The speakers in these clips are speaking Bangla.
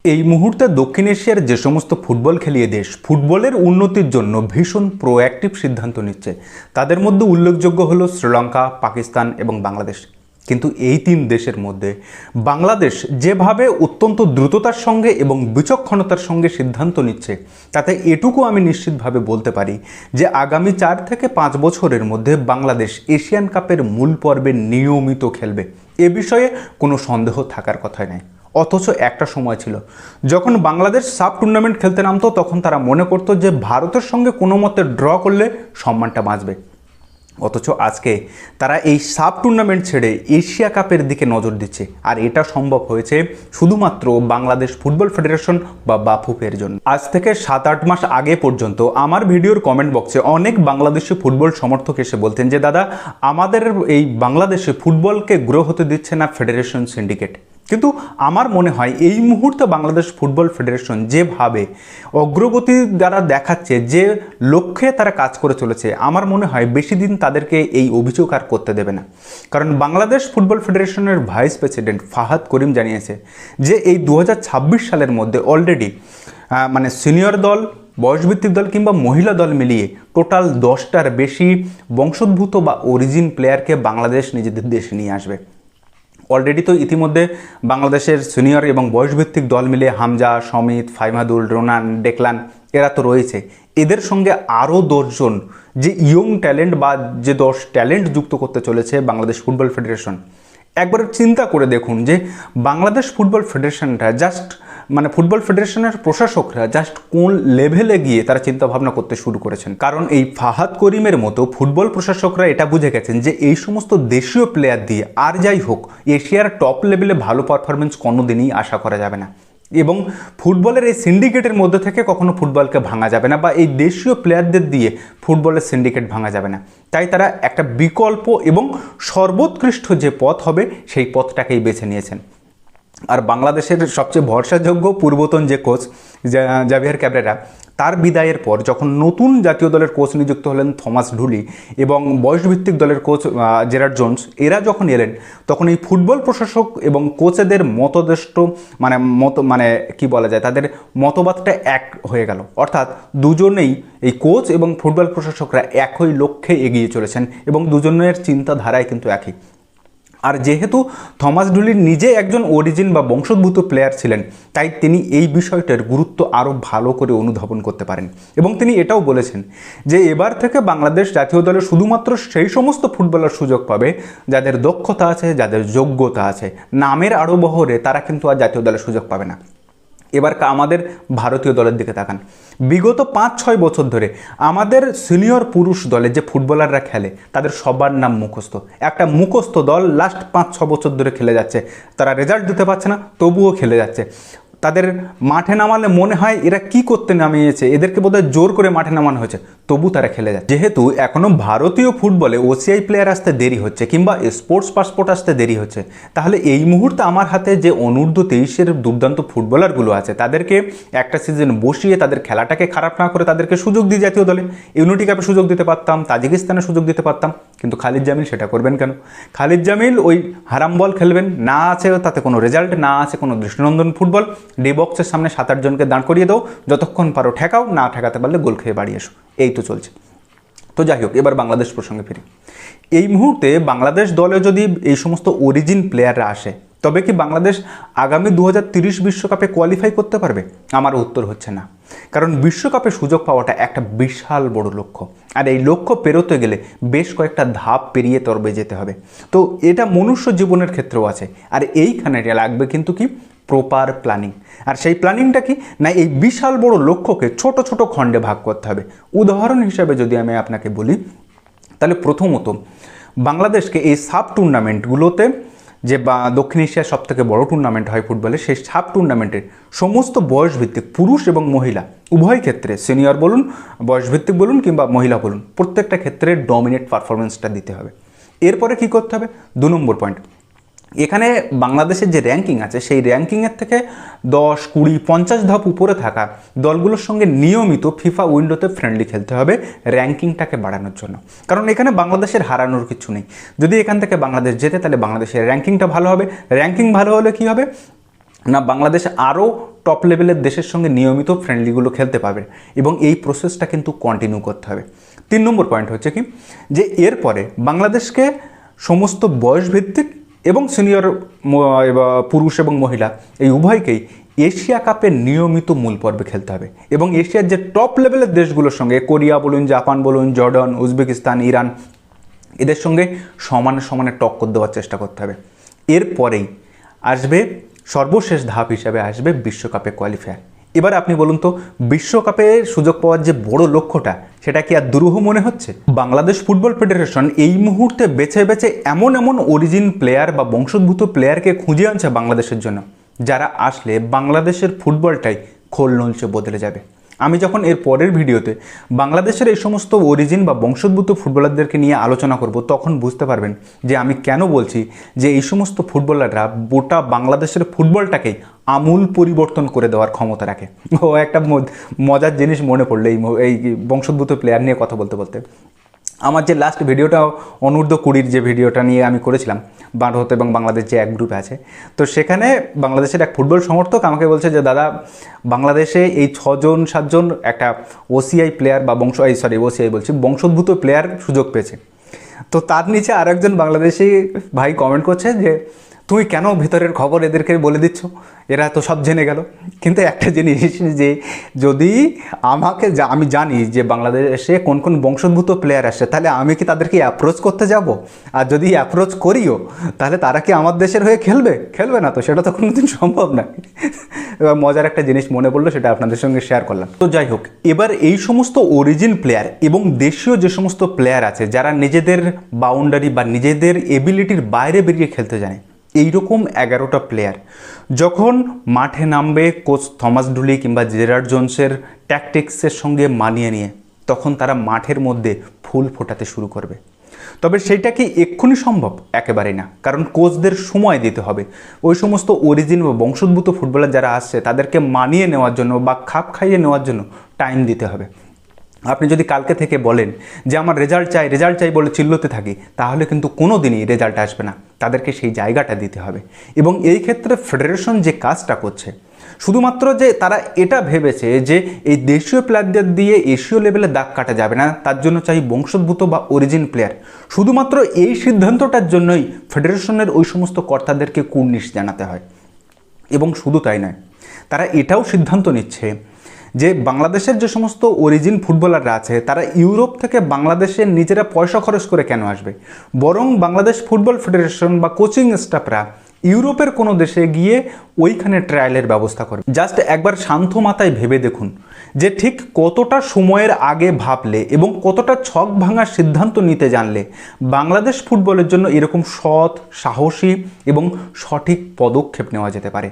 এই মুহূর্তে দক্ষিণ এশিয়ার যে সমস্ত ফুটবল খেলিয়ে দেশ ফুটবলের উন্নতির জন্য ভীষণ প্রোঅ্যাক্টিভ সিদ্ধান্ত নিচ্ছে, তাদের মধ্যে উল্লেখযোগ্য হলো শ্রীলঙ্কা, পাকিস্তান এবং বাংলাদেশ। কিন্তু এই তিন দেশের মধ্যে বাংলাদেশ যেভাবে অত্যন্ত দ্রুততার সঙ্গে এবং বিচক্ষণতার সঙ্গে সিদ্ধান্ত নিচ্ছে, তাতে এটুকু আমি নিশ্চিতভাবে বলতে পারি যে আগামী 4 থেকে 5 বছরের মধ্যে বাংলাদেশ এশিয়ান কাপের মূল পর্বে নিয়মিত খেলবে। এ বিষয়ে কোনো সন্দেহ থাকার কথাই নাই। অথচ একটা সময় ছিল যখন বাংলাদেশ সাব টুর্নামেন্ট খেলতে নামতো, তখন তারা মনে করতো যে ভারতের সঙ্গে কোনো মতে ড্র করলে সম্মানটা বাঁচবে। অথচ আজকে তারা এই সাব টুর্নামেন্ট ছেড়ে এশিয়া কাপের দিকে নজর দিচ্ছে, আর এটা সম্ভব হয়েছে শুধুমাত্র বাংলাদেশ ফুটবল ফেডারেশন বা বাফুফের জন্য। আজ থেকে 7-8 মাস আগে পর্যন্ত আমার ভিডিওর কমেন্ট বক্সে অনেক বাংলাদেশি ফুটবল সমর্থক এসে বলতেন যে দাদা, আমাদের এই বাংলাদেশে ফুটবলকে গ্রো হতে দিচ্ছে না ফেডারেশন সিন্ডিকেট। কিন্তু আমার মনে হয় এই মুহূর্তে বাংলাদেশ ফুটবল ফেডারেশন যেভাবে অগ্রগতি দ্বারা দেখাচ্ছে, যে লক্ষ্যে তারা কাজ করে চলেছে, আমার মনে হয় বেশি দিন তাদেরকে এই অভিযোগ আর করতে দেবে না। কারণ বাংলাদেশ ফুটবল ফেডারেশনের ভাইস প্রেসিডেন্ট ফাহাদ করিম জানিয়েছে যে এই 2026 সালের মধ্যে অলরেডি সিনিয়র দল, বয়সভিত্তিক দল কিংবা মহিলা দল মিলিয়ে টোটাল 10টার বেশি বংশোদ্ভূত বা অরিজিন প্লেয়ারকে বাংলাদেশ নিজেদের দেশে নিয়ে আসবে। অলরেডি তো ইতিমধ্যে বাংলাদেশের সিনিয়র এবং বয়সভিত্তিক দল মিলে হামজা, সমিত, ফাইমাদুল, রোনান, ডেকলান এরা তো রয়েছে। এদের সঙ্গে আরও 10 জন যে ইয়ং ট্যালেন্ট বা যে 10 ট্যালেন্ট যুক্ত করতে চলেছে বাংলাদেশ ফুটবল ফেডারেশন। একবার চিন্তা করে দেখুন যে বাংলাদেশ ফুটবল ফেডারেশনটা ফুটবল ফেডারেশনের প্রশাসকরা জাস্ট কোন লেভেলে গিয়ে তারা চিন্তা ভাবনা করতে শুরু করেছেন। কারণ এই ফাহাদ করিমের মতো ফুটবল প্রশাসকরা এটা বুঝে গেছেন যে এই সমস্ত দেশীয় প্লেয়ার দিয়ে আর যাই হোক এশিয়ার টপ লেভেলে ভালো পারফরমেন্স কোনোদিনই আশা করা যাবে না, এবং ফুটবলের এই সিন্ডিকেটের মধ্যে থেকে কখনো ফুটবলকে ভাঙা যাবে না, বা এই দেশীয় প্লেয়ারদের দিয়ে ফুটবলের সিন্ডিকেট ভাঙা যাবে না। তাই তারা একটা বিকল্প এবং সর্বোৎকৃষ্ট যে পথ হবে সেই পথটাকেই বেছে নিয়েছেন। আর বাংলাদেশের সবচেয়ে ভরসাযোগ্য পূর্বতন যে কোচ জাভিয়ার ক্যাবরেরা, তার বিদায়ের পর যখন নতুন জাতীয় দলের কোচ নিযুক্ত হলেন থমাস ঢুলি এবং বয়সভিত্তিক দলের কোচ জেরার্ড জোন্স, এরা যখন এলেন তখন এই ফুটবল প্রশাসক এবং কোচেদের তাদের মতবাদটা এক হয়ে গেল। অর্থাৎ দুজনেই, এই কোচ এবং ফুটবল প্রশাসকরা একই লক্ষ্যে এগিয়ে চলেছেন এবং দুজনের চিন্তাধারায় কিন্তু একই। আর যেহেতু থমাস ঢুলি নিজে একজন অরিজিন বা বংশোদ্ভূত প্লেয়ার ছিলেন, তাই তিনি এই বিষয়টার গুরুত্ব আরও ভালো করে অনুধাবন করতে পারেন। এবং তিনি এটাও বলেছেন যে এবার থেকে বাংলাদেশ জাতীয় দলে শুধুমাত্র সেই সমস্ত ফুটবলার সুযোগ পাবে যাদের দক্ষতা আছে, যাদের যোগ্যতা আছে। নামের আড়ম্বরে তারা কিন্তু আর জাতীয় দলে সুযোগ পাবে না। এবার আমাদের ভারতীয় দলের দিকে তাকান। বিগত 5-6 বছর ধরে আমাদের সিনিয়র পুরুষ দলে যে ফুটবলাররা খেলে তাদের সবার নাম মুখস্থ। একটা মুখস্থ দল লাস্ট 5-6 বছর ধরে খেলে যাচ্ছে, তারা রেজাল্ট দিতে পারছে না, তবুও খেলে যাচ্ছে। তাদের মাঠে নামালে মনে হয় এরা কি করতে নামিয়েছে, এদেরকে বোধহয় জোর করে মাঠে নামানো হয়েছে, তবু তারা খেলে যায়। যেহেতু এখনও ভারতীয় ফুটবলে ওসিআই প্লেয়ার আসতে দেরি হচ্ছে কিংবা স্পোর্টস পাসপোর্ট আসতে দেরি হচ্ছে, তাহলে এই মুহূর্তে আমার হাতে যে অনূর্ধ্ব 23-এর দুর্দান্ত ফুটবলারগুলো আছে তাদেরকে একটা সিজন বসিয়ে তাদের খেলাটাকে খারাপ না করে তাদেরকে সুযোগ দিই জাতীয় দলে। ইউনিটি কাপে সুযোগ দিতে পারতাম, তাজিকিস্তানে সুযোগ দিতে পারতাম, কিন্তু খালিদ জামিল সেটা করবেন কেন? খালিদ জামিল ওই হারাম বল খেলবেন, না আছে তাতে কোনো রেজাল্ট, না আছে কোনো দৃষ্টিনন্দন ফুটবল। ডি বক্সের সামনে 7-8 জনকে দাঁড় করিয়ে দাও, যতক্ষণ পারো ঠেকাও, না ঠেকাতে পারলে গোল খেয়ে বাড়ি এসো, এই তো চলছে। তো যাই হোক, এবার বাংলাদেশ প্রসঙ্গে ফিরি। এই মুহূর্তে বাংলাদেশ দলে যদি এই সমস্ত অরিজিন প্লেয়াররা আসে, তবে কি বাংলাদেশ আগামী 2030 বিশ্বকাপে কোয়ালিফাই করতে পারবে? আমার উত্তর হচ্ছে না। কারণ বিশ্বকাপে সুযোগ পাওয়াটা একটা বিশাল বড় লক্ষ্য, আর এই লক্ষ্য পেরোতে গেলে বেশ কয়েকটা ধাপ পেরিয়ে তরবে যেতে হবে। তো এটা মনুষ্য জীবনের ক্ষেত্রেও আছে, আর এইখানে লাগবে কিন্তু কি প্রপার প্ল্যানিং। আর সেই প্ল্যানিংটা কি না, এই বিশাল বড় লক্ষ্যকে ছোট ছোট খণ্ডে ভাগ করতে হবে। উদাহরণ হিসাবে যদি আমি আপনাকে বলি, তাহলে প্রথমত বাংলাদেশকে এই সাব টুর্নামেন্টগুলোতে, যে দক্ষিণ এশিয়ার সবথেকে বড় টুর্নামেন্ট হয় ফুটবলে, সেই সাব টুর্নামেন্টের সমস্ত বয়সভিত্তিক পুরুষ এবং মহিলা উভয় ক্ষেত্রে, সিনিয়র বলুন, বয়সভিত্তিক বলুন কিংবা মহিলা বলুন, প্রত্যেকটা ক্ষেত্রে ডমিনেট পারফরমেন্সটা দিতে হবে। এরপরে কি করতে হবে? 2 নম্বর পয়েন্ট, এখানে বাংলাদেশের যে র্যাঙ্কিং আছে সেই র্যাঙ্কিংয়ের থেকে 10, 20, 50 ধাপ উপরে থাকা দলগুলোর সঙ্গে নিয়মিত ফিফা উইন্ডোতে ফ্রেন্ডলি খেলতে হবে র্যাঙ্কিংটাকে বাড়ানোর জন্য। কারণ এখানে বাংলাদেশের হারানোর কিছু নেই। যদি এখান থেকে বাংলাদেশ জেতে তাহলে বাংলাদেশের র্যাঙ্কিংটা ভালো হবে। র্যাঙ্কিং ভালো হলে কি হবে না, বাংলাদেশ আরও টপ লেভেলের দেশের সঙ্গে নিয়মিত ফ্রেন্ডলিগুলো খেলতে পারবে এবং এই প্রসেসটা কিন্তু কন্টিনিউ করতে হবে। 3 নম্বর পয়েন্ট হচ্ছে কি যে এরপরে বাংলাদেশকে সমস্ত বয়সভিত্তিক এবং সিনিয়র পুরুষ এবং মহিলা এই উভয়কেই এশিয়া কাপের নিয়মিত মূল পর্বে খেলতে হবে এবং এশিয়ার যে টপ লেভেলের দেশগুলোর সঙ্গে কোরিয়া বলুন, জাপান বলুন, জর্ডান, উজবেকিস্তান, ইরান এদের সঙ্গে সমানে সমানে টক্কর দেওয়ার চেষ্টা করতে হবে। এরপরেই আসবে সর্বশেষ ধাপ হিসাবে আসবে বিশ্বকাপে কোয়ালিফায়ার। এবার আপনি বলুন তো, বিশ্বকাপে সুযোগ পাওয়ার যে বড় লক্ষ্যটা সেটা কি আর দুরূহ মনে হচ্ছে? বাংলাদেশ ফুটবল ফেডারেশন এই মুহূর্তে বেছে বেছে এমন এমন অরিজিন প্লেয়ার বা বংশোদ্ভূত প্লেয়ারকে খুঁজে আনছে বাংলাদেশের জন্য, যারা আসলে বাংলাদেশের ফুটবলটাই খোল নলচে বদলে যাবে। আমি যখন এর পরের ভিডিওতে বাংলাদেশের এই সমস্ত অরিজিন বা বংশোদ্ভূত ফুটবলারদেরকে নিয়ে আলোচনা করব, তখন বুঝতে পারবেন যে আমি কেন বলছি যে এই সমস্ত ফুটবলাররা গোটা বাংলাদেশের ফুটবলটাকেই আমূল পরিবর্তন করে দেওয়ার ক্ষমতা রাখে। ও একটা মজার জিনিস মনে পড়লো এই বংশোদ্ভূত প্লেয়ার নিয়ে কথা বলতে বলতে। আমার যে লাস্ট ভিডিওটা অনূর্ধ্ব 20 যে ভিডিওটা নিয়ে আমি করেছিলাম, ভারত এবং বাংলাদেশ যে এক গ্রুপে আছে, তো সেখানে বাংলাদেশের এক ফুটবল সমর্থক আমাকে বলছে যে দাদা, বাংলাদেশে এই 6-7জন একটা ওসিআই প্লেয়ার বা বংশোদ্ভূত প্লেয়ার সুযোগ পেয়েছে। তো তার নিচে আরেকজন বাংলাদেশি ভাই কমেন্ট করছে যে তুমি কেন ভিতরের খবর এদেরকে বলে দিচ্ছ, এরা তো সব জেনে গেল। কিন্তু একটা জিনিস যে যদি আমি জানি যে বাংলাদেশে কোন কোন বংশোদ্ভূত প্লেয়ার আসে, তাহলে আমি কি তাদেরকে অ্যাপ্রোচ করতে যাব? আর যদি অ্যাপ্রোচ করিও, তাহলে তারা কি আমার দেশের হয়ে খেলবে না? তো সেটা তো কোনোদিন সম্ভব না। এবার মজার একটা জিনিস মনে পড়লো, সেটা আপনাদের সঙ্গে শেয়ার করলাম। তো যাই হোক, এবার এই সমস্ত অরিজিন প্লেয়ার এবং দেশীয় যে সমস্ত প্লেয়ার আছে যারা নিজেদের বাউন্ডারি বা নিজেদের এবিলিটির বাইরে বেরিয়ে খেলতে জানে, এইরকম 11টা প্লেয়ার যখন মাঠে নামবে কোচ থমাস ডুলি কিংবা জেরার্ড জোন্সের ট্যাকটিক্সের সঙ্গে মানিয়ে নিয়ে, তখন তারা মাঠের মধ্যে ফুল ফোটাতে শুরু করবে। তবে সেইটা কি এক্ষুনি সম্ভব? একেবারেই না, কারণ কোচদের সময় দিতে হবে। ওই সমস্ত অরিজিন বা বংশোদ্ভূত ফুটবলার যারা আসছে তাদেরকে মানিয়ে নেওয়ার জন্য বা খাপ খাইয়ে নেওয়ার জন্য টাইম দিতে হবে। আপনি যদি কালকে থেকে বলেন যে আমার রেজাল্ট চাই বলে চিল্লোতে থাকি, তাহলে কিন্তু কোনো দিনই রেজাল্ট আসবে না। তাদেরকে সেই জায়গাটা দিতে হবে। এবং এই ক্ষেত্রে ফেডারেশন যে কাজটা করছে, শুধুমাত্র যে তারা এটা ভেবেছে যে এই দেশীয় প্লেয়ারদের দিয়ে এশীয় লেভেলে দাগ কাটা যাবে না, তার জন্য চাই বংশোদ্ভূত বা অরিজিন প্লেয়ার। শুধুমাত্র এই সিদ্ধান্তটার জন্যই ফেডারেশনের ওই সমস্ত কর্তাদেরকে কুর্নিশ জানাতে হয়। এবং শুধু তাই নয়, তারা এটাও সিদ্ধান্ত নিচ্ছে যে বাংলাদেশের যে সমস্ত অরিজিন ফুটবলাররা আছে তারা ইউরোপ থেকে বাংলাদেশে নিজেরা পয়সা খরচ করে কেন আসবে, বরং বাংলাদেশ ফুটবল ফেডারেশন বা কোচিং স্টাফরা ইউরোপের কোনো দেশে গিয়ে ওইখানে ট্রায়ালের ব্যবস্থা করে। জাস্ট একবার শান্ত মাথায় ভেবে দেখুন যে ঠিক কতটা সময়ের আগে ভাবলে এবং কতটা ছক ভাঙার সিদ্ধান্ত নিতে জানলে বাংলাদেশ ফুটবলের জন্য এরকম সৎ, সাহসী এবং সঠিক পদক্ষেপ নেওয়া যেতে পারে।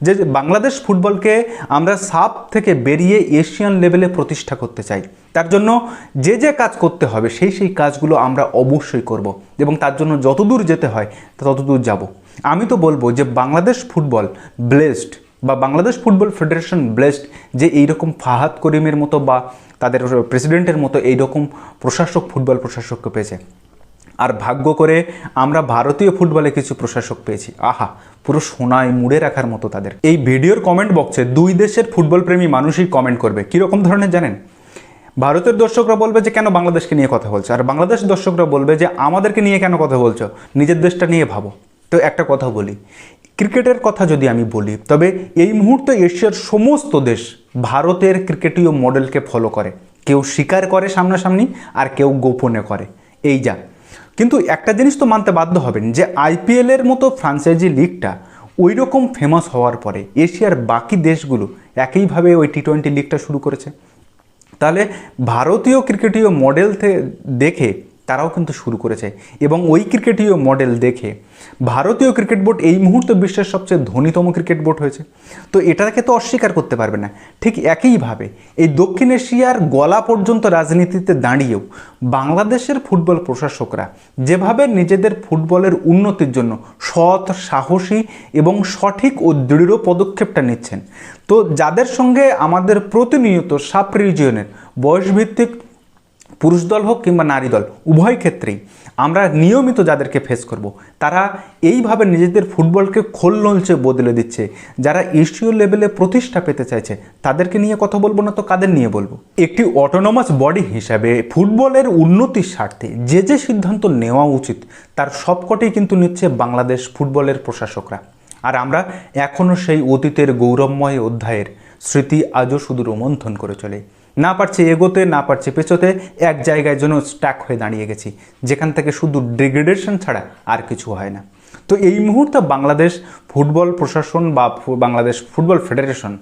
যে বাংলাদেশ ফুটবলকে আমরা সাব থেকে বেরিয়ে এশিয়ান লেভেলে প্রতিষ্ঠা করতে চাই, তার জন্য যে কাজ করতে হবে সেই কাজগুলো আমরা অবশ্যই করব এবং তার জন্য যতদূর যেতে হয় ততদূর যাব। আমি তো বলবো যে বাংলাদেশ ফুটবল ব্লেসড বা বাংলাদেশ ফুটবল ফেডারেশন ব্লেসড যে এইরকম ফাহাদ করিমের মতো বা তাদের প্রেসিডেন্টের মতো এইরকম ফুটবল প্রশাসককে পেয়েছে। আর ভাগ্য করে আমরা ভারতীয় ফুটবলে কিছু প্রশাসক পেয়েছি, আহা, পুরো সোনায় মুড়ে রাখার মতো তাদের। এই ভিডিওর কমেন্ট বক্সে 2 দেশের ফুটবল প্রেমী মানুষই কমেন্ট করবে। কীরকম ধরনের জানেন? ভারতের দর্শকরা বলবে যে কেন বাংলাদেশকে নিয়ে কথা বলছো, আর বাংলাদেশ দর্শকরা বলবে যে আমাদেরকে নিয়ে কেন কথা বলছো, নিজের দেশটা নিয়ে ভাবো। তো একটা কথা বলি, ক্রিকেটের কথা যদি আমি বলি, তবে এই মুহূর্তে এশিয়ার সমস্ত দেশ ভারতের ক্রিকেটীয় মডেলকে ফলো করে। কেউ স্বীকার করে সামনাসামনি, আর কেউ গোপনে করে, এই যা। কিন্তু একটা জিনিস তো মানতে বাধ্য হবেন যে আইপিএলের মতো ফ্রাঞ্চাইজি লিগটা ওই রকম ফেমাস হওয়ার পরে এশিয়ার বাকি দেশগুলো একইভাবে ওই টি-20 লিগটা শুরু করেছে। তাহলে ভারতীয় ক্রিকেটীয় মডেল দেখে তারাও কিন্তু শুরু করেছে এবং ওই ক্রিকেটীয় মডেল দেখে ভারতীয় ক্রিকেট বোর্ড এই মুহূর্তে বিশ্বের সবচেয়ে ধনীতম ক্রিকেট বোর্ড হয়েছে। তো এটাকে তো অস্বীকার করতে পারবে না। ঠিক একইভাবে এই দক্ষিণ এশিয়ার গলা পর্যন্ত রাজনীতিতে দাঁড়িয়েও বাংলাদেশের ফুটবল প্রশাসকরা যেভাবে নিজেদের ফুটবলের উন্নতির জন্য সৎ, সাহসী এবং সঠিক ও দৃঢ় পদক্ষেপটা নিচ্ছেন, তো যাদের সঙ্গে আমাদের প্রতিনিয়ত সাব রিজিয়নের বয়সভিত্তিক পুরুষ দল হোক কিংবা নারী দল, উভয় ক্ষেত্রেই আমরা নিয়মিত যাদেরকে ফেস করব তারা এইভাবে নিজেদের ফুটবলকে খোলনলচে বদলে দিচ্ছে। যারা এশীয় লেভেলে প্রতিষ্ঠা পেতে চাইছে তাদেরকে নিয়ে কথা বলবো না তো কাদের নিয়ে বলবো? একটি অটোনমাস বডি হিসাবে ফুটবলের উন্নতির স্বার্থে যে যে সিদ্ধান্ত নেওয়া উচিত তার সবকটাই কিন্তু নিচ্ছে বাংলাদেশ ফুটবলের প্রশাসকরা। আর আমরা এখনও সেই অতীতের গৌরবময় অধ্যায়ের স্মৃতি আজও শুধু রোমন্থন করে চলে, না পারছে এগোতে, না পারছে পেছোতে, এক জায়গায় যেন স্ট্যাক হয়ে দাঁড়িয়ে গেছি, যেখান থেকে শুধু ডিগ্রেডেশন ছাড়া আর কিছু হয় না। তো এই মুহূর্তে বাংলাদেশ ফুটবল প্রশাসন বা বাংলাদেশ ফুটবল ফেডারেশন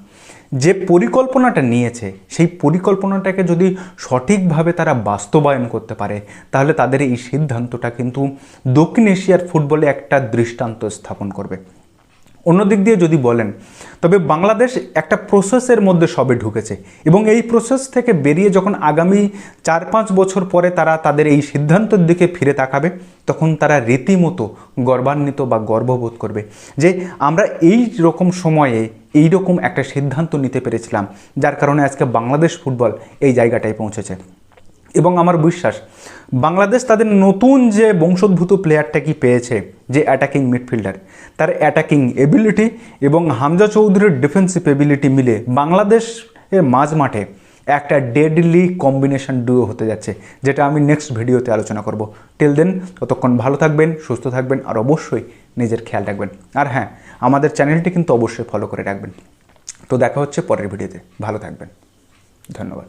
যে পরিকল্পনাটা নিয়েছে সেই পরিকল্পনাটাকে যদি সঠিকভাবে তারা বাস্তবায়ন করতে পারে তাহলে তাদের এই সিদ্ধান্তটা কিন্তু দক্ষিণ এশিয়ার ফুটবলে একটা দৃষ্টান্ত স্থাপন করবে। অন্যদিক দিয়ে যদি বলেন তবে বাংলাদেশ একটা প্রসেসের মধ্যে সবে ঢুকেছে এবং এই প্রসেস থেকে বেরিয়ে যখন আগামী 4-5 বছর পরে তারা তাদের এই সিদ্ধান্তের দিকে ফিরে তাকাবে তখন তারা রীতিমতো গর্বান্বিত বা গর্ববোধ করবে যে আমরা এই রকম সময়ে এই রকম একটা সিদ্ধান্ত নিতে পেরেছিলাম, যার কারণে আজকে বাংলাদেশ ফুটবল এই জায়গাটায় পৌঁছেছে। এবং আমার বিশ্বাস বাংলাদেশ তাদের নতুন যে বংশোদ্ভূত প্লেয়ারটা কি পেয়েছে, যে অ্যাটাকিং মিডফিল্ডার, তার অ্যাটাকিং এবিলিটি এবং হামজা চৌধুরীর ডিফেন্সিভ এবিলিটি মিলে বাংলাদেশের মাঝ মাঠে একটা ডেডলি কম্বিনেশন ডুও হতে যাচ্ছে, যেটা আমি নেক্সট ভিডিওতে আলোচনা করব। টিল দেন ততক্ষণ ভালো থাকবেন, সুস্থ থাকবেন আর অবশ্যই নিজের খেয়াল রাখবেন। আর হ্যাঁ, আমাদের চ্যানেলটি কিন্তু অবশ্যই ফলো করে রাখবেন। তো দেখা হচ্ছে পরের ভিডিওতে, ভালো থাকবেন, ধন্যবাদ।